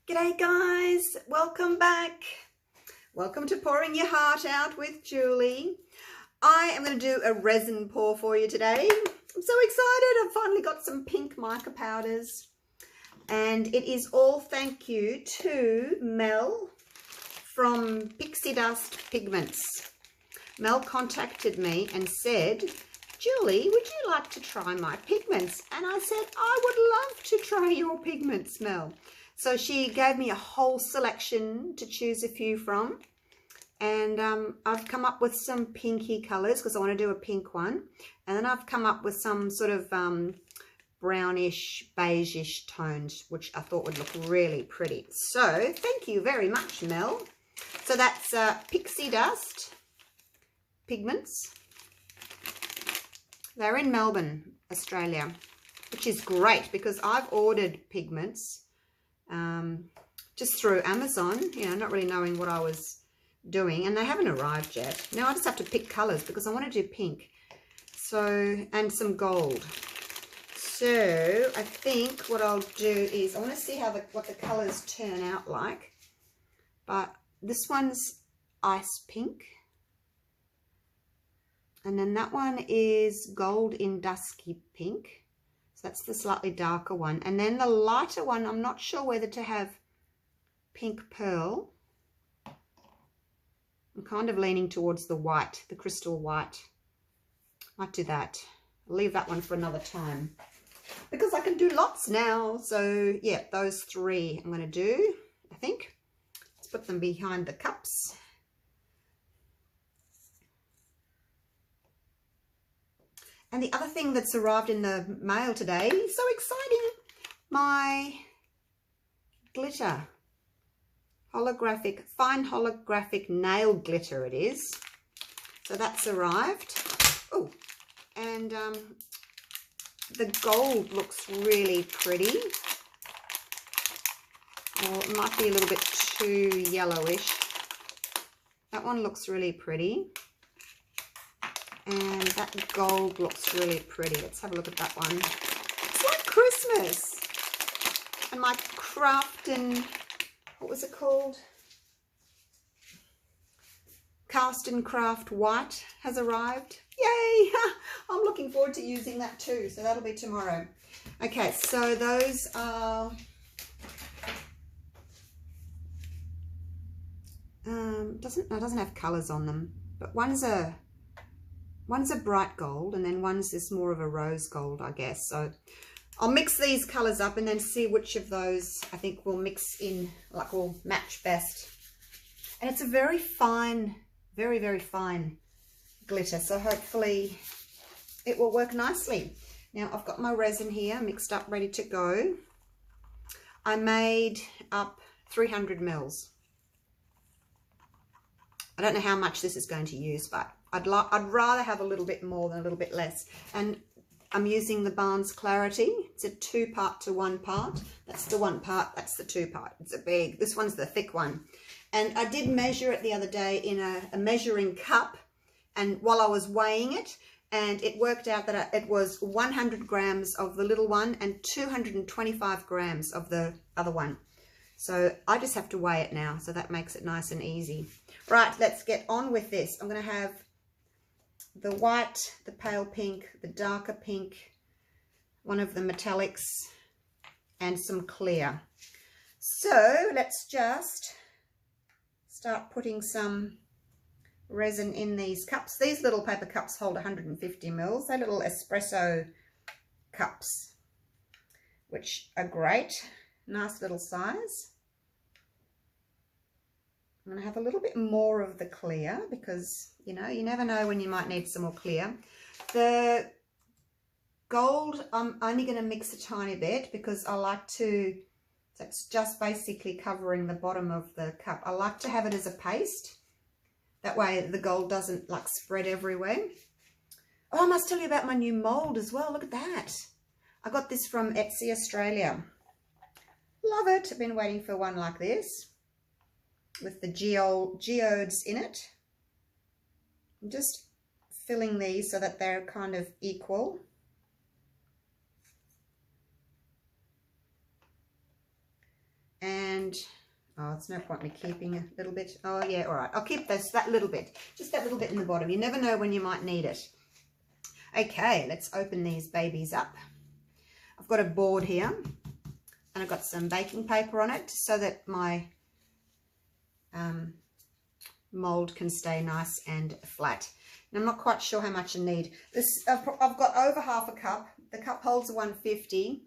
G'day guys, welcome back. Welcome to Pouring Your Heart Out with Julie. I am going to do a resin pour for you today. I'm so excited. I've finally got some pink mica powders. And it is all thank you to Mel from Pixie Dust Pigments. Mel contacted me and said, Julie, would you like to try my pigments? And I said, I would love to try your pigments, Mel. So she gave me a whole selection to choose a few from. And I've come up with some pinky colours because I want to do a pink one. And then I've come up with some sort of brownish, beigeish tones, which I thought would look really pretty. So thank you very much, Mel. So that's Pixie Dust Pigments. They're in Melbourne, Australia, which is great because I've ordered pigments just through Amazon, you know, not really knowing what I was doing, and they haven't arrived yet. Now I just have to pick colours because I want to do pink, so, and some gold. So I think what I'll do is I want to see how what the colours turn out like. But this one's ice pink, and then that one is gold in dusky pink. So that's the slightly darker one. And then the lighter one, I'm not sure whether to have pink pearl. I'm kind of leaning towards the white, the crystal white. Might do that. I'll leave that one for another time because I can do lots now. So yeah, those three I'm going to do, I think. Let's put them behind the cups. And the other thing that's arrived in the mail today, so exciting, my glitter, holographic, fine holographic nail glitter it is. So that's arrived. Oh, and the gold looks really pretty. Or it might be a little bit too yellowish. That one looks really pretty. And that gold looks really pretty. Let's have a look at that one. It's like Christmas. And my craft and, what was it called? Cast and Craft White has arrived. Yay! I'm looking forward to using that too. So that'll be tomorrow. Okay, so those are... doesn't have colours on them. But one's a bright gold, and then one's this more of a rose gold, I guess. So I'll mix these colours up and then see which of those I think will mix in, like will match best. And it's a very fine, very, very fine glitter. So hopefully it will work nicely. Now I've got my resin here mixed up, ready to go. I made up 300 mils. I don't know how much this is going to use, but I'd rather have a little bit more than a little bit less. And I'm using the Barnes Clariti. It's a 2-part to 1 part. That's the 1 part, that's the 2 part. It's a big, this one's the thick one. And I did measure it the other day in a measuring cup, and while I was weighing it, and it worked out that it was 100 grams of the little one and 225 grams of the other one. So I just have to weigh it now, so that makes it nice and easy. Right, let's get on with this. I'm going to have the white, the pale pink, the darker pink, one of the metallics, and some clear. So let's just start putting some resin in these cups. These little paper cups hold 150 mils. They're little espresso cups, which are great. Nice little size. I'm going to have a little bit more of the clear because, you know, you never know when you might need some more clear. The gold, I'm only going to mix a tiny bit because I like to, so it's just basically covering the bottom of the cup. I like to have it as a paste. That way the gold doesn't like spread everywhere. Oh, I must tell you about my new mold as well. Look at that. I got this from Etsy Australia. Love it. I've been waiting for one like this with the geodes in it. I'm just filling these so that they're kind of equal. And And oh, it's no point me keeping a little bit. Oh yeah, all right. I'll keep that little bit, just that little bit in the bottom. You never know when you might need it. Okay, let's open these babies up. I've got a board here, and I've got some baking paper on it so that my mold can stay nice and flat. And I'm not quite sure how much I need. I've got over half a cup. The cup holds 150.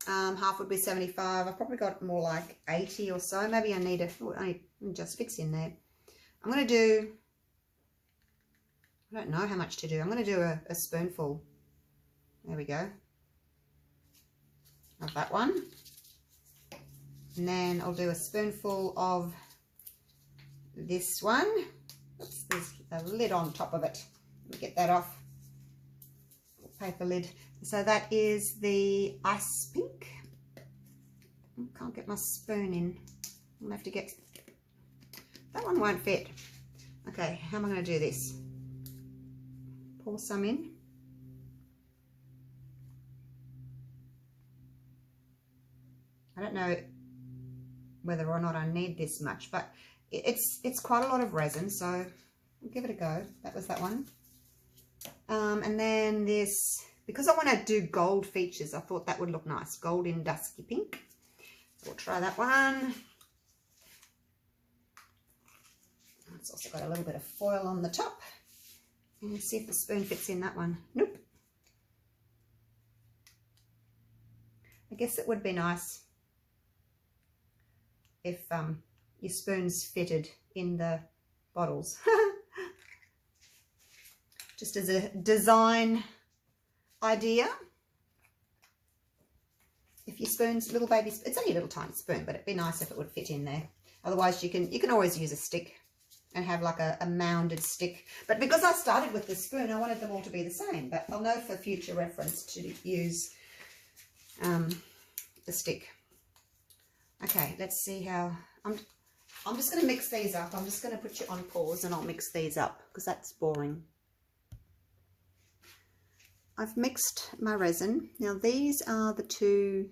Half would be 75. I've probably got more like 80 or so. Maybe I need I just fix in there. I'm going to do, I don't know how much to do. I'm going to do a spoonful. There we go. Of that one. And then I'll do a spoonful of this one. Oops, there's a lid on top of it. Let me get that off. Paper lid. So that is the ice pink. Can't get my spoon in. I'm gonna have to get, that one won't fit. Okay, how am I going to do this? Pour some in. I don't know whether or not I need this much, but it's quite a lot of resin, so we'll give it a go. That was that one. And then this, because I want to do gold features, I thought that would look nice. Gold in dusky pink. We'll try that one. It's also got a little bit of foil on the top. And see if the spoon fits in that one. Nope. I guess it would be nice if your spoons fitted in the bottles. Just as a design idea. If your spoons, little baby, it's only a little tiny spoon, but it'd be nice if it would fit in there. Otherwise you can always use a stick and have like a mounded stick. But because I started with this spoon, I wanted them all to be the same. But I'll know for future reference to use the stick. Okay, let's see how, I'm just going to mix these up. I'm just going to put you on pause and I'll mix these up because that's boring. I've mixed my resin. Now these are the two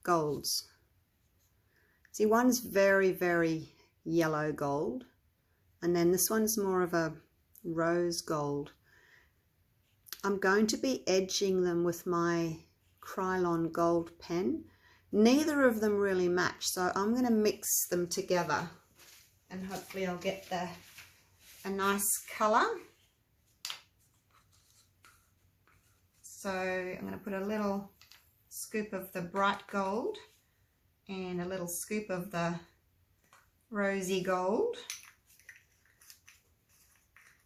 golds. See, one's very, very yellow gold, and then this one's more of a rose gold. I'm going to be edging them with my Krylon gold pen. Neither of them really match, so I'm going to mix them together and hopefully I'll get a nice colour. So I'm going to put a little scoop of the bright gold and a little scoop of the rosy gold.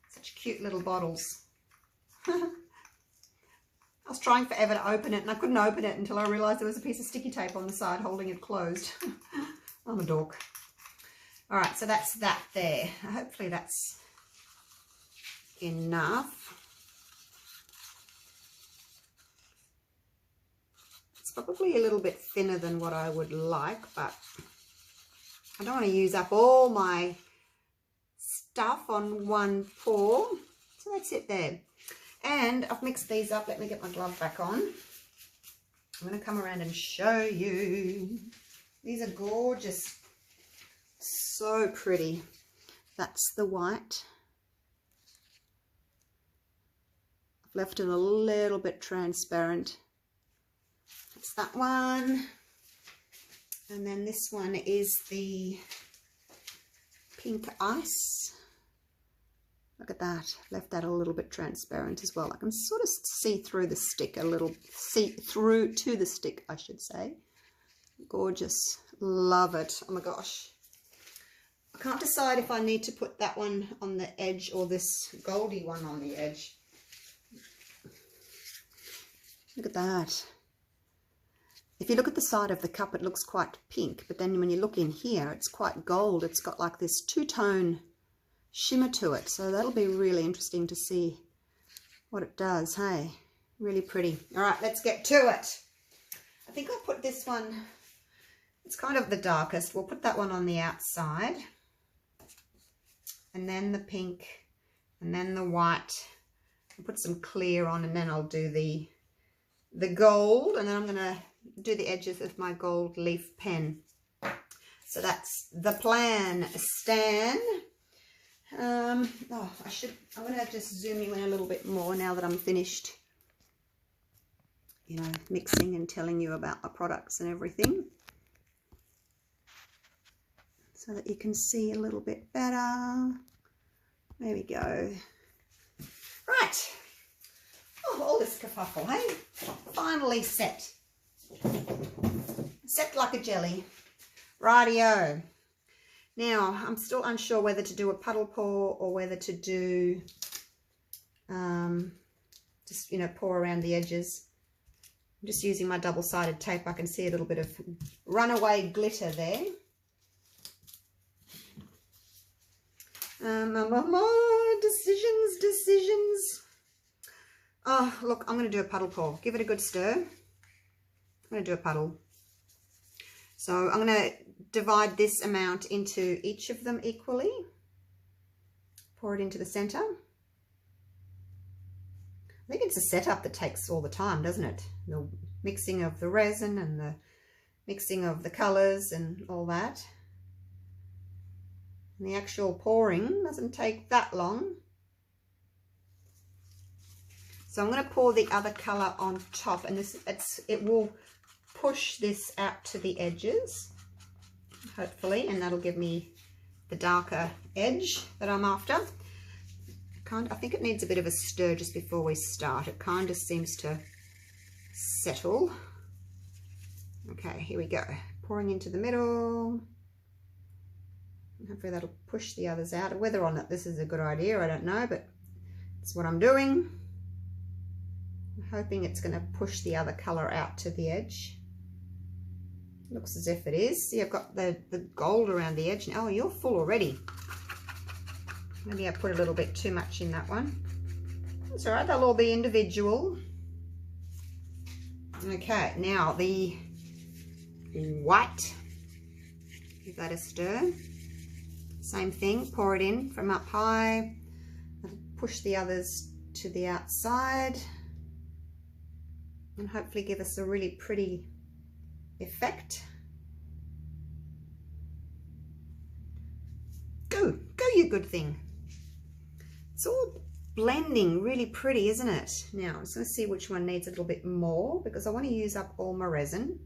Such cute little bottles. I was trying forever to open it and I couldn't open it until I realised there was a piece of sticky tape on the side holding it closed. I'm a dork. Alright, so that's that there. Hopefully that's enough. It's probably a little bit thinner than what I would like, but I don't want to use up all my stuff on one pour. So that's it there. And I've mixed these up. Let me get my glove back on. I'm going to come around and show you. These are gorgeous. So pretty. That's the white. I've left it a little bit transparent. That's that one. And then this one is the pink ice. Look at that. Left that a little bit transparent as well. I can sort of see through the stick a little, see through to the stick, I should say. Gorgeous. Love it. Oh my gosh. I can't decide if I need to put that one on the edge or this goldy one on the edge. Look at that. If you look at the side of the cup, it looks quite pink, but then when you look in here, it's quite gold. It's got like this two-tone shimmer to it, so that'll be really interesting to see what it does. Hey, really pretty. All right, let's get to it. I think I'll put this one, it's kind of the darkest. We'll put that one on the outside, and then the pink, and then the white. I'll put some clear on, and then I'll do the gold, and then I'm going to do the edges with my gold leaf pen. So that's the plan, Stan. I'm going to just zoom you in a little bit more now that I'm finished, you know, mixing and telling you about the products and everything, so that you can see a little bit better. There we go. Right. Oh, all this kerfuffle, hey? Finally set. Set like a jelly. Rightio. Now, I'm still unsure whether to do a puddle pour or whether to do, just, you know, pour around the edges. I'm just using my double-sided tape. I can see a little bit of runaway glitter there. Decisions. Oh, look, I'm going to do a puddle pour. Give it a good stir. I'm going to do a puddle. So I'm going to divide this amount into each of them equally. Pour it into the center. I think it's a setup that takes all the time, doesn't it? The mixing of the resin and the mixing of the colors and all that. And the actual pouring doesn't take that long. So I'm going to pour the other color on top, and it will push this out to the edges, hopefully, and that'll give me the darker edge that I'm after. I think it needs a bit of a stir just before we start. It kind of seems to settle. Okay, here we go. Pouring into the middle. Hopefully that'll push the others out. Whether or not this is a good idea, I don't know, but it's what I'm doing. I'm hoping it's going to push the other colour out to the edge. Looks as if it is. See, I've got the gold around the edge. Oh, you're full already. Maybe I put a little bit too much in that one. That's all right, they'll all be individual. Okay, now the white. Give that a stir. Same thing, pour it in from up high. Push the others to the outside. And hopefully give us a really pretty effect. Go you good thing. It's all blending really pretty, isn't it? Now I'm just going to see which one needs a little bit more, because I want to use up all my resin.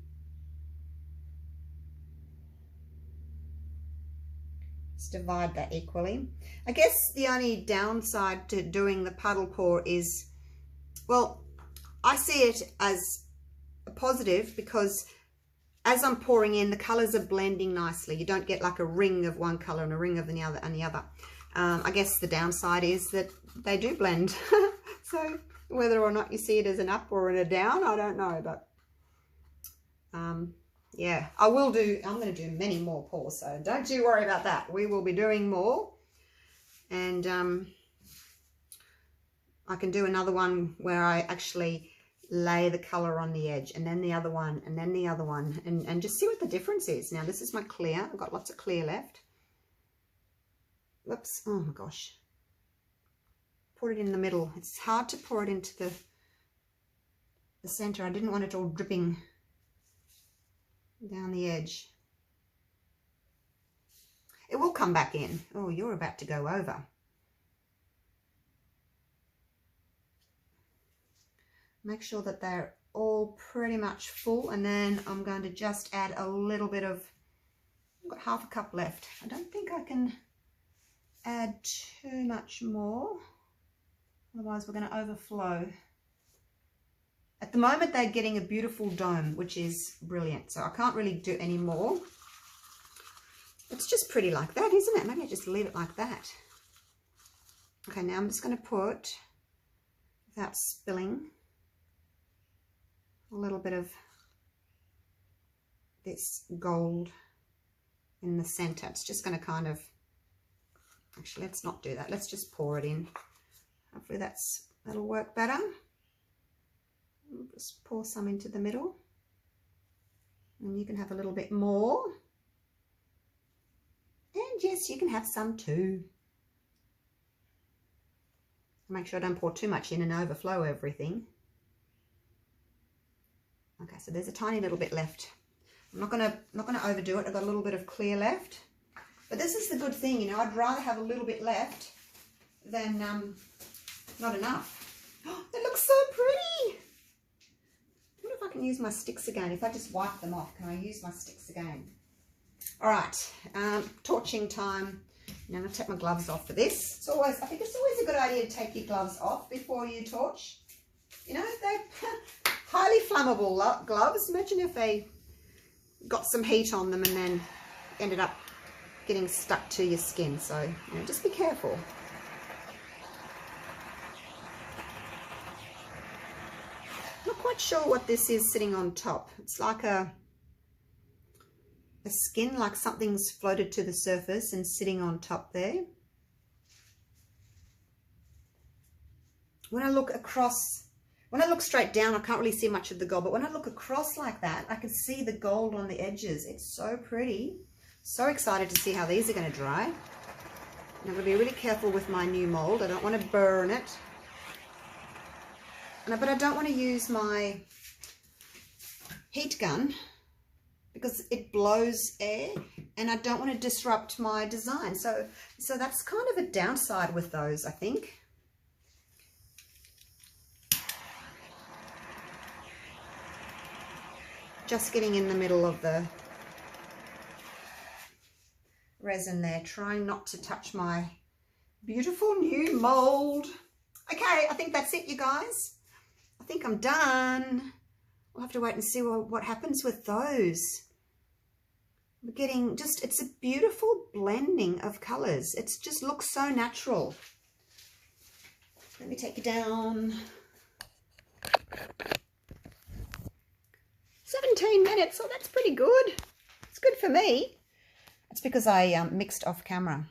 Just divide that equally. I guess the only downside to doing the puddle pour is, well, I see it as a positive because as I'm pouring in, the colours are blending nicely. You don't get like a ring of one colour and a ring of the other and the other. I guess the downside is that they do blend. So whether or not you see it as an up or a down, I don't know. But yeah, I'm going to do many more pours. So don't you worry about that. We will be doing more. And I can do another one where I actually lay the color on the edge, and then the other one, and then the other one, and just see what the difference is. Now this is my clear. I've got lots of clear left. Whoops. Oh my gosh. Put it in the middle. It's hard to pour it into the center. I didn't want it all dripping down the edge. It will come back in. Oh, you're about to go over. Make sure that they're all pretty much full, and then I'm going to just add a little bit of, I've got half a cup left. I don't think I can add too much more, otherwise we're going to overflow. At the moment they're getting a beautiful dome, which is brilliant, so I can't really do any more. It's just pretty like that, isn't it? Maybe I just leave it like that. Okay, now I'm just going to put, without spilling, a little bit of this gold in the center. It's just going to kind of, actually let's not do that, let's just pour it in. Hopefully that'll work better. We'll just pour some into the middle, and you can have a little bit more, and yes, you can have some too. Make sure I don't pour too much in and overflow everything. Okay, so there's a tiny little bit left. I'm not gonna overdo it. I've got a little bit of clear left. But this is the good thing, you know, I'd rather have a little bit left than not enough. Oh, it looks so pretty. I wonder if I can use my sticks again. If I just wipe them off, can I use my sticks again? All right, torching time. Now I'm going to take my gloves off for this. It's always, I think it's always a good idea to take your gloves off before you torch. You know, they're highly flammable gloves. Imagine if they got some heat on them and then ended up getting stuck to your skin. So, you know, just be careful. Not quite sure what this is sitting on top. It's like a skin, like something's floated to the surface and sitting on top there. When I look across, when I look straight down, I can't really see much of the gold, but when I look across like that, I can see the gold on the edges. It's so pretty. So excited to see how these are going to dry. And I'm going to be really careful with my new mold. I don't want to burn it. But I don't want to use my heat gun because it blows air and I don't want to disrupt my design. So that's kind of a downside with those, I think. Just getting in the middle of the resin there, trying not to touch my beautiful new mold. Okay, I think that's it, you guys. I think I'm done. We'll have to wait and see what happens with those. We're getting just, it's a beautiful blending of colours. It just looks so natural. Let me take it down. 17 minutes, oh that's pretty good. It's good for me. It's because I mixed off camera.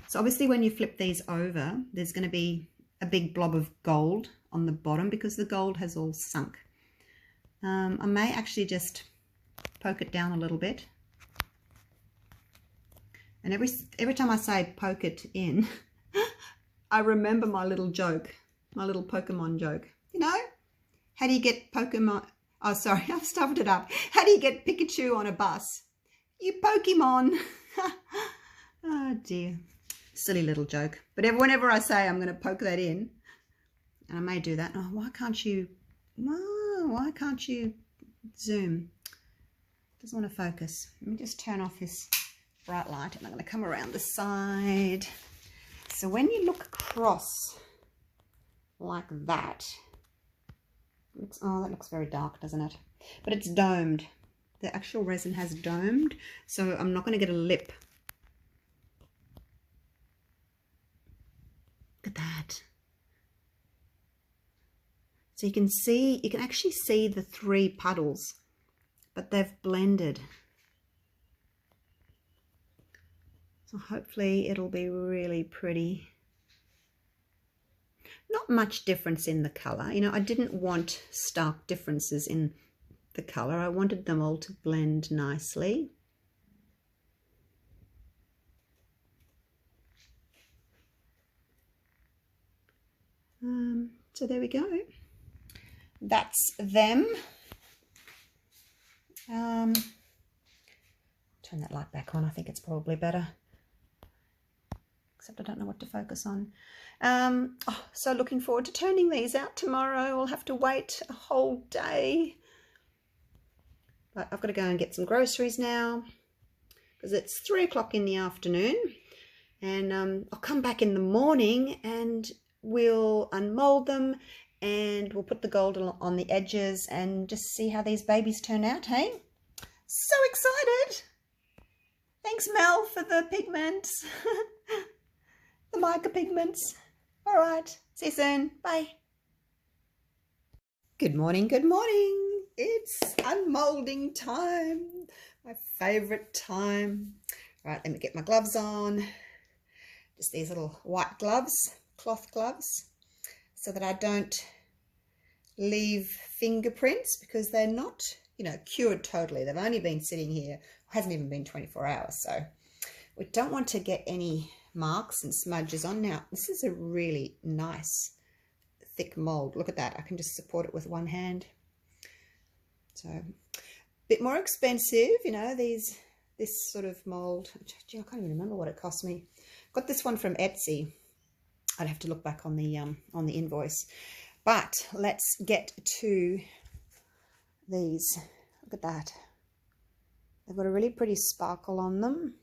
So obviously when you flip these over, there's going to be a big blob of gold on the bottom because the gold has all sunk. I may actually just poke it down a little bit. And every time I say poke it in, I remember my little joke, my little Pokemon joke. You know, how do you get Pokemon? Oh, sorry, I've stuffed it up. How do you get Pikachu on a bus? You Pokemon. Oh dear. Silly little joke. But whenever I say I'm going to poke that in, and I may do that. Oh, why can't you zoom? Doesn't want to focus. Let me just turn off this bright light and I'm going to come around the side. So when you look across like that, oh, that looks very dark, doesn't it? But it's domed. The actual resin has domed, so I'm not going to get a lip. Look at that. So you can see, you can actually see the three puddles, but they've blended. So hopefully it'll be really pretty. Not much difference in the colour. You know, I didn't want stark differences in the colour. I wanted them all to blend nicely. So there we go. That's them. Turn that light back on. I think it's probably better. Except I don't know what to focus on. So looking forward to turning these out tomorrow. I'll have to wait a whole day. But I've got to go and get some groceries now because it's 3 o'clock in the afternoon. And I'll come back in the morning and we'll unmold them and we'll put the gold on the edges and just see how these babies turn out, hey? So excited! Thanks, Mel, for the pigments. The mica pigments. All right, see you soon. Bye. Good morning, good morning. It's unmolding time. My favourite time. All right, let me get my gloves on. Just these little white gloves, cloth gloves, so that I don't leave fingerprints because they're not, you know, cured totally. They've only been sitting here, it hasn't even been 24 hours. So we don't want to get any marks and smudges on. Now, this is a really nice thick mold. Look at that. I can just support it with one hand. So a bit more expensive, you know, this sort of mold. Gee, I can't even remember what it cost me. Got this one from Etsy. I'd have to look back on the invoice. But let's get to these. Look at that. They've got a really pretty sparkle on them.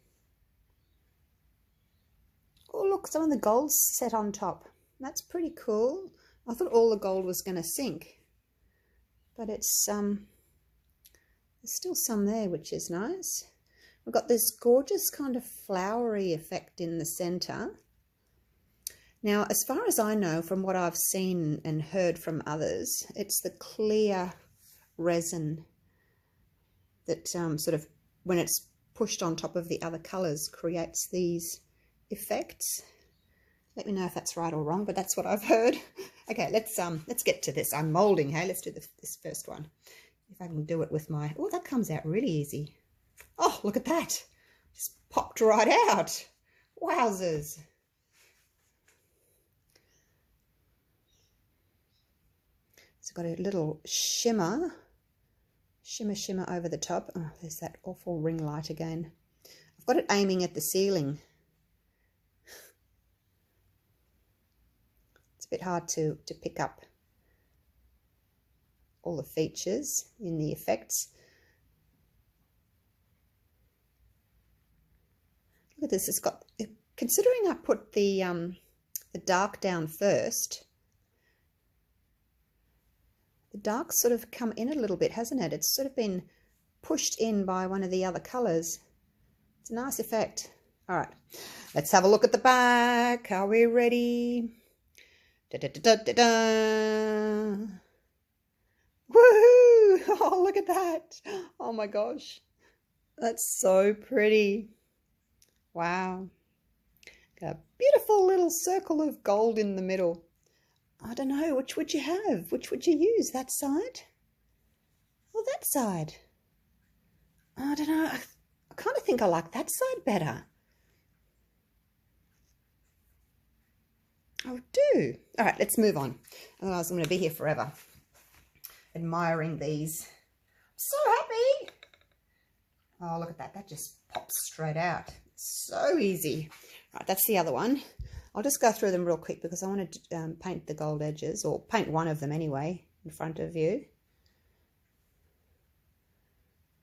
Oh, look, some of the gold's set on top. That's pretty cool. I thought all the gold was going to sink. But it's, there's still some there, which is nice. We've got this gorgeous kind of flowery effect in the center. Now, as far as I know, from what I've seen and heard from others, it's the clear resin that sort of, when it's pushed on top of the other colors, creates these effects. Let me know if that's right or wrong, but that's what I've heard. Okay, let's get to this. I'm molding. Hey, let's do this first one. If I can do it with my, oh, that comes out really easy. Oh, look at that. Just popped right out. Wowzers. It's got a little shimmer over the top. Oh, there's that awful ring light again. I've got it aiming at the ceiling. It's a bit hard to pick up all the features in the effects. Look at this. It's got, considering I put the dark down first, the dark's sort of come in a little bit, hasn't it? It's sort of been pushed in by one of the other colours. It's a nice effect. All right, let's have a look at the back. Are we ready? Da, da, da, da, da, da. Woohoo! Oh, look at that. Oh my gosh. That's so pretty. Wow. Got a beautiful little circle of gold in the middle. I don't know, which would you have? Which would you use? That side? Or that side? I don't know. I kind of think I like that side better. I do. All right, let's move on. Otherwise, I'm going to be here forever admiring these. I'm so happy. Oh, look at that. That just pops straight out. It's so easy. All right, that's the other one. I'll just go through them real quick because I want to paint the gold edges, or paint one of them anyway, in front of you.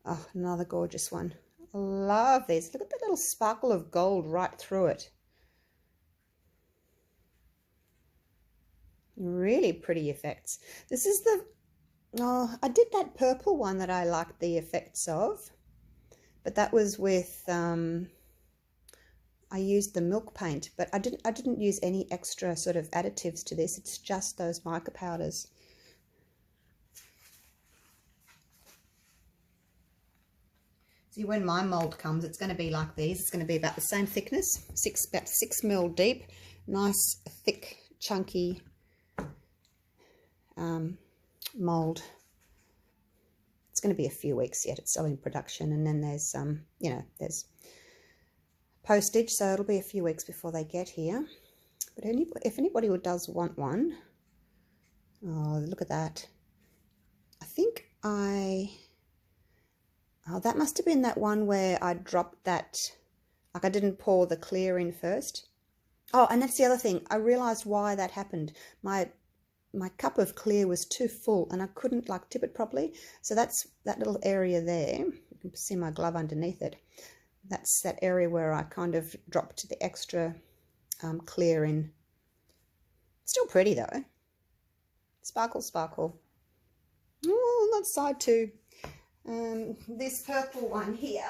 Oh, another gorgeous one. I love these. Look at the little sparkle of gold right through it. Really pretty effects. This is the, oh, I did that purple one that I liked the effects of, but that was with, I used the milk paint, but I didn't use any extra sort of additives to this. It's just those mica powders. See, when my mold comes, it's going to be like these. It's going to be about the same thickness, about 6 mil deep, nice, thick, chunky mold. It's going to be a few weeks yet. It's still in production, and then there's you know, there's postage, so it'll be a few weeks before they get here. But if anybody does want one, oh, look at that. I think oh, that must have been that one where I dropped that, like I didn't pour the clear in first. Oh, and that's the other thing. I realized why that happened. My cup of clear was too full and I couldn't like tip it properly. So that's that little area there. You can see my glove underneath it. That's that area where I kind of dropped the extra clear in. Still pretty though. Sparkle, sparkle. Oh, that side too. This purple one here.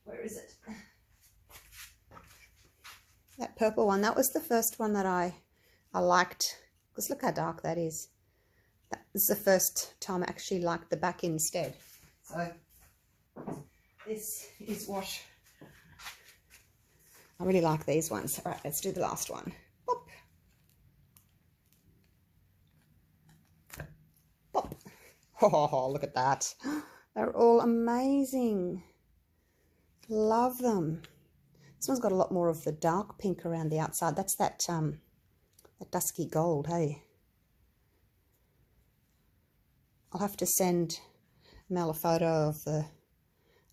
Where is it? That purple one. That was the first one that I liked. Because look how dark that is. That is the first time I actually liked the back instead. So this is what I really like, these ones. All right, let's do the last one. Pop. Pop. Oh, look at that. They're all amazing. Love them. This one's got a lot more of the dark pink around the outside. That's that that dusky gold, hey. I'll have to send Mel a photo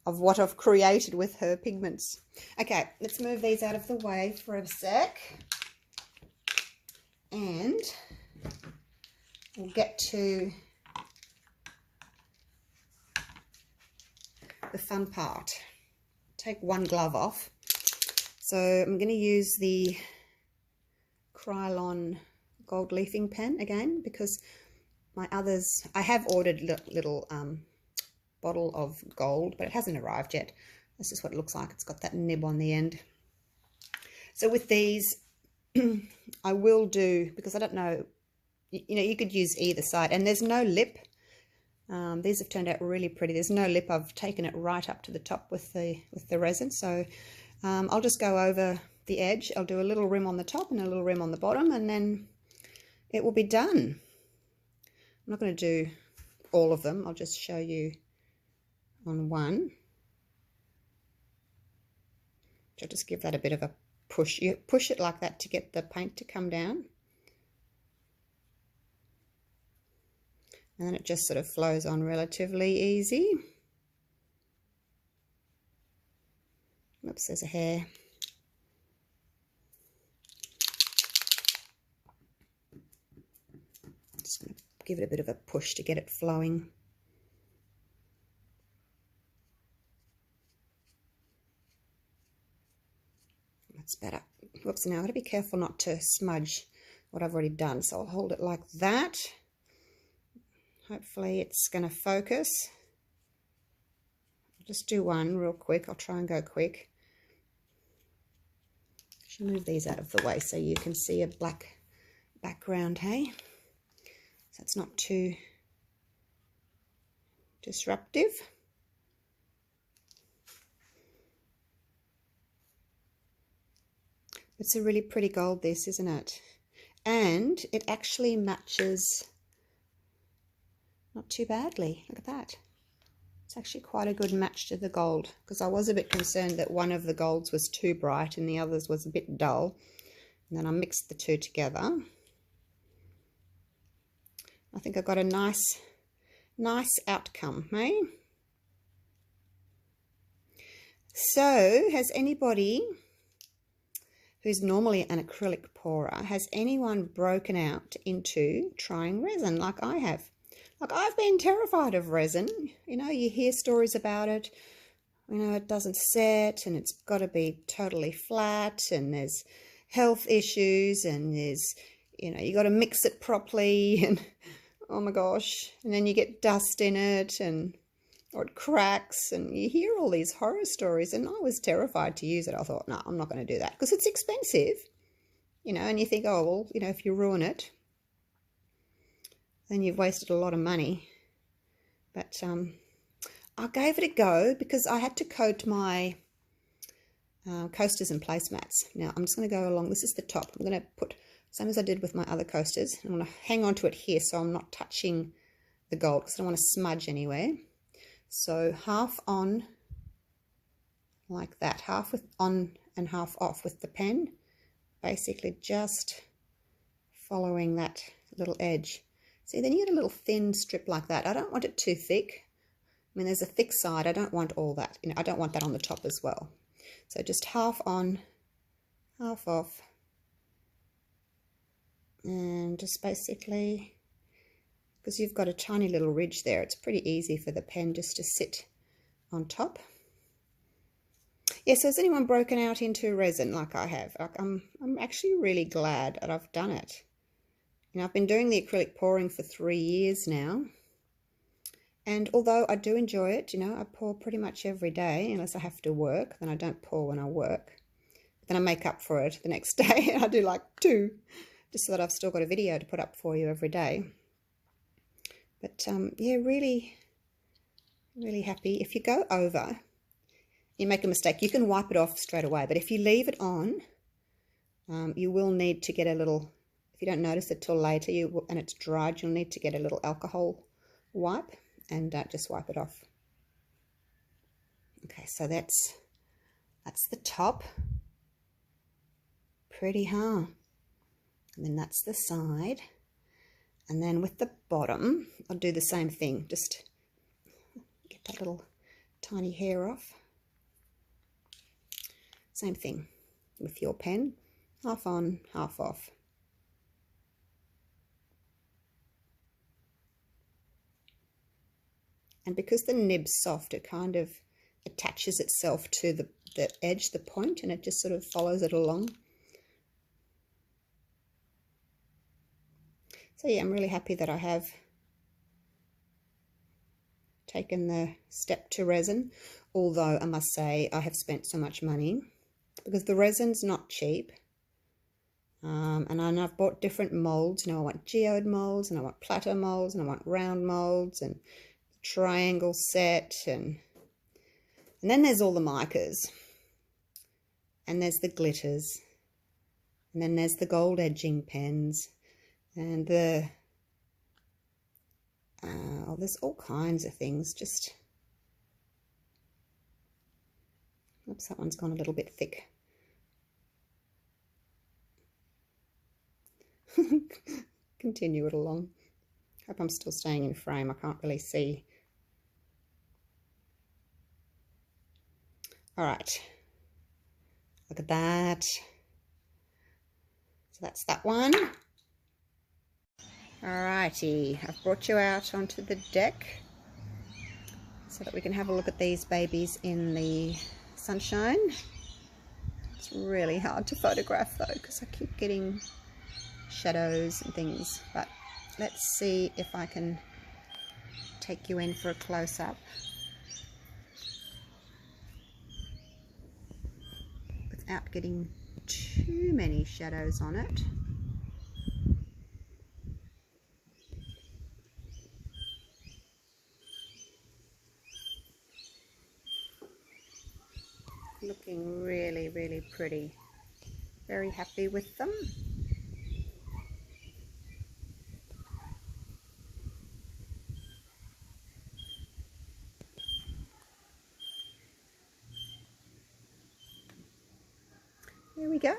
of what I've created with her pigments. Okay, let's move these out of the way for a sec. And we'll get to the fun part. Take one glove off. So I'm going to use the Krylon gold leafing pen again, because my others, I have ordered little bottle of gold, but it hasn't arrived yet. This is what it looks like. It's got that nib on the end. So with these, I will do, because I don't know, you know, you could use either side, and there's no lip. These have turned out really pretty. There's no lip. I've taken it right up to the top with the resin. So I'll just go over the edge. I'll do a little rim on the top and a little rim on the bottom, and then it will be done. I'm not going to do all of them. I'll just show you on one. So just give that a bit of a push. You push it like that to get the paint to come down. And then it just sort of flows on relatively easy. Oops, there's a hair. Just going to give it a bit of a push to get it flowing. That's better. Whoops, now I've got to be careful not to smudge what I've already done. So I'll hold it like that. Hopefully it's going to focus. I'll just do one real quick. I'll try and go quick. I should move these out of the way so you can see a black background, hey? So it's not too disruptive. It's a really pretty gold, this, isn't it? And it actually matches not too badly. Look at that. It's actually quite a good match to the gold, because I was a bit concerned that one of the golds was too bright and the others was a bit dull. And then I mixed the two together. I think I got a nice outcome, eh? So, has anybody who's normally an acrylic pourer, has anyone broken out into trying resin like I have? Like, I've been terrified of resin. You know, you hear stories about it. You know, it doesn't set and it's got to be totally flat and there's health issues and there's, you know, you got to mix it properly and, oh my gosh, and then you get dust in it and, or it cracks, and you hear all these horror stories, and I was terrified to use it. I thought, no, I'm not going to do that because it's expensive, you know, and you think, oh, well, you know, if you ruin it, then you've wasted a lot of money. But I gave it a go because I had to coat my coasters and placemats. Now I'm just going to go along. This is the top. I'm going to put, same as I did with my other coasters. I'm going to hang on to it here so I'm not touching the gold because I don't want to smudge anywhere. So half on like that, half with on and half off with the pen, basically just following that little edge. See, then you get a little thin strip like that. I don't want it too thick. I mean, there's a thick side. I don't want all that. You know, I don't want that on the top as well. So just half on, half off. And just basically, because you've got a tiny little ridge there, it's pretty easy for the pen just to sit on top. Yeah, so has anyone broken out into resin like I have? I'm actually really glad that I've done it. You know, I've been doing the acrylic pouring for 3 years now. And although I do enjoy it, you know, I pour pretty much every day unless I have to work. Then I don't pour when I work. But then I make up for it the next day. I do like 2, just so that I've still got a video to put up for you every day. But yeah, really, really happy. If you go over, you make a mistake, you can wipe it off straight away. But if you leave it on, you will need to get a little, if you don't notice it till later and it's dried, you'll need to get a little alcohol wipe and just wipe it off. Okay, so that's the top. Pretty, huh? And then that's the side. And then with the bottom, I'll do the same thing. Just get that little tiny hair off. Same thing with your pen. Half on, half off. And because the nib's soft, it kind of attaches itself to the edge, the point, and it just sort of follows it along. So yeah, I'm really happy that I have taken the step to resin, although I must say I have spent so much money because the resin's not cheap. And I've bought different molds. You know, I want geode molds, and I want plateau molds, and I want round molds, and triangle set, and then there's all the micas, and there's the glitters, and then there's the gold edging pens, and the oh, there's all kinds of things. Just oops, that one's gone a little bit thick. Continue it along. Hope I'm still staying in frame. I can't really see. All right, look at that. So that's that one. Alrighty, I've brought you out onto the deck so that we can have a look at these babies in the sunshine. It's really hard to photograph though because I keep getting shadows and things, but let's see if I can take you in for a close-up without getting too many shadows on it. Looking really, really pretty. Very happy with them. There we go.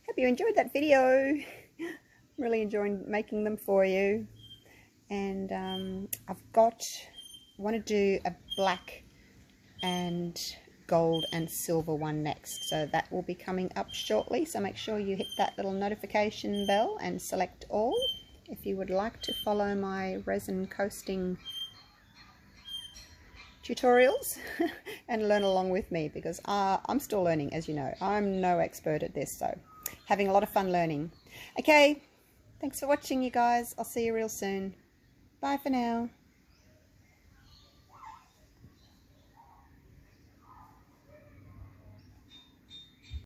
Hope you enjoyed that video. Really enjoying making them for you. And I want to do a black and gold and silver one next. So that will be coming up shortly. So make sure you hit that little notification bell and select all if you would like to follow my resin coasting tutorials and learn along with me, because I'm still learning, as you know. I'm no expert at this, so having a lot of fun learning. Okay, thanks for watching, you guys. I'll see you real soon. Bye for now.